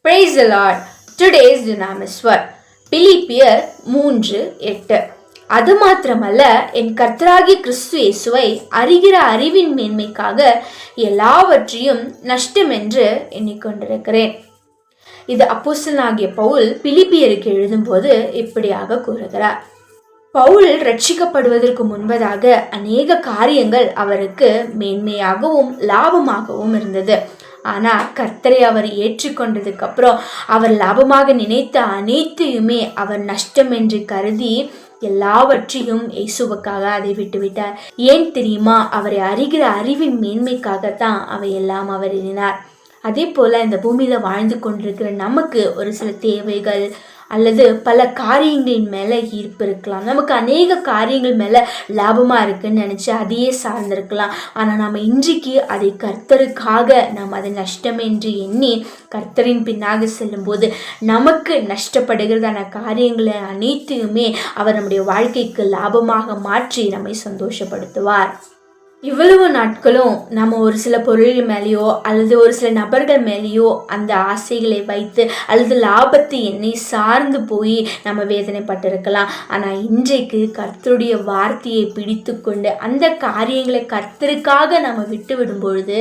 Praise the Lord. Today's Dunamis word. பிலிப்பியர் 3:8. அது மாத்திரமல்ல, என் கர்த்தராகிய கிறிஸ்து இயேசுவை அறிகிற அறிவின் மேன்மைக்காக எல்லாவற்றையும் நஷ்டம் என்று எண்ணிக்கொண்டிருக்கிறேன். இது அப்போஸ்தலனாகிய பவுல் பிலிப்பியருக்கு எழுதும்போது இப்படியாக கூறுகிறார். பவுல் ரட்சிக்கப்படுவதற்கு முன்பதாக அநேக காரியங்கள் அவருக்கு மேன்மையாகவும் லாபமாகவும் இருந்தது. ஆனால் கர்த்தரை அவர் ஏற்றுக்கொண்டதுக்கு அப்புறம் அவர் லாபமாக நினைத்த அனைத்தையுமே அவர் நஷ்டம் என்று கருதி எல்லாவற்றையும் இயேசுவுக்காக அதை விட்டுவிட்டார். ஏன் தெரியுமா? அவரை அறிகிற அறிவின் மேன்மைக்காகத்தான் அவையெல்லாம் அவர் எண்ணினார். அதே போல இந்த பூமியில வாழ்ந்து கொண்டிருக்கிற நமக்கு ஒரு சில தேவைகள் அல்லது பல காரியங்களின் மேலே ஈர்ப்பு இருக்கலாம். நமக்கு அநேக காரியங்கள் மேலே லாபமாக இருக்குன்னு நினச்சி அதையே சார்ந்திருக்கலாம். ஆனால் நம்ம இன்றைக்கு அதை கர்த்தருக்காக நாம் அதை நஷ்டம் என்று எண்ணி கர்த்தரின் பின்னாக செல்லும்போது நமக்கு நஷ்டப்படுகிறதான காரியங்களை அனைத்தையுமே அவர் நம்முடைய வாழ்க்கைக்கு லாபமாக மாற்றி நம்மை சந்தோஷப்படுத்துவார். இவ்வளவு நாட்களும் நம்ம ஒரு சில பொருள் மேலேயோ அல்லது ஒரு சில நபர்கள் மேலேயோ அந்த ஆசைகளை வைத்து அல்லது லாபத்தை எண்ணி சார்ந்து போய் நம்ம வேதனைப்பட்டிருக்கலாம். ஆனால் இன்றைக்கு கர்த்தருடைய வார்த்தையை பிடித்து கொண்டு அந்த காரியங்களை கர்த்தருக்காக நம்ம விட்டு விடும் பொழுது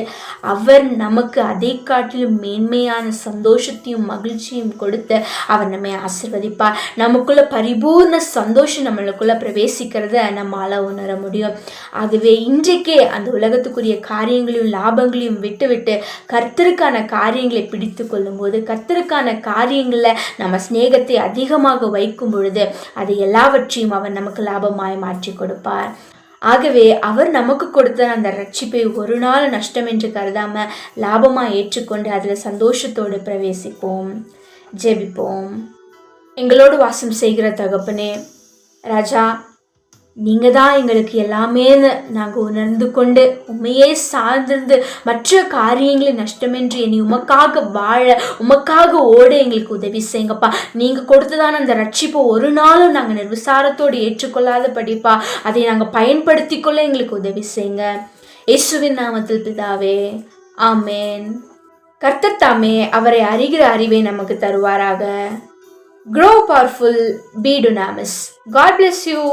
அவர் நமக்கு அதை காட்டிலும் மேன்மையான சந்தோஷத்தையும் மகிழ்ச்சியும் கொடுத்து அவர் நம்மை ஆசீர்வதிப்பார். நமக்குள்ள பரிபூர்ண சந்தோஷம் நம்மளுக்குள்ள பிரவேசிக்கிறத நம்மளால உணர முடியும். ஆகவே இன்றைக்கு அந்த உலகத்துக்குரிய காரியங்களையும் லாபங்களையும் விட்டுவிட்டு கர்த்தருக்கான காரியங்களை பிடித்து கொள்ளும் போது, கர்த்தருக்கான காரியங்களை நம்ம சிநேகத்தை அதிகமாக வைக்கும் பொழுது அது எல்லாவற்றையும் அவர் நமக்கு லாபமாய் மாற்றி கொடுப்பார். ஆகவே அவர் நமக்கு கொடுத்த அந்த ரட்சிப்பை ஒரு நாள் நஷ்டம் என்று கருதாம லாபமாக ஏற்றுக்கொண்டு அதில் சந்தோஷத்தோடு பிரவேசிப்போம். ஜெபிப்போம். எங்களோடு வாசம் செய்கிற தகப்பனே ராஜா, நீங்கள் தான் எங்களுக்கு எல்லாமே நாங்கள் உணர்ந்து கொண்டு உண்மையே சார்ந்திருந்து மற்ற காரியங்களை நஷ்டமென்று என்னை உமக்காக வாழ உமக்காக ஓட எங்களுக்கு உதவி செய்யுங்கப்பா. நீங்கள் கொடுத்ததான அந்த ரட்சிப்பை ஒரு நாளும் நாங்கள் நிர்விசாரத்தோடு ஏற்றுக்கொள்ளாத படிப்பா அதை நாங்கள் பயன்படுத்தி கொள்ள எங்களுக்கு உதவி செய்யுங்க. இயேசுவின் நாமத்தில் பிதாவே, ஆமேன். கர்த்தர் தாமே அவரை அறிகிற அறிவை நமக்கு தருவாராக. Grow powerful, be dunamis. God bless you.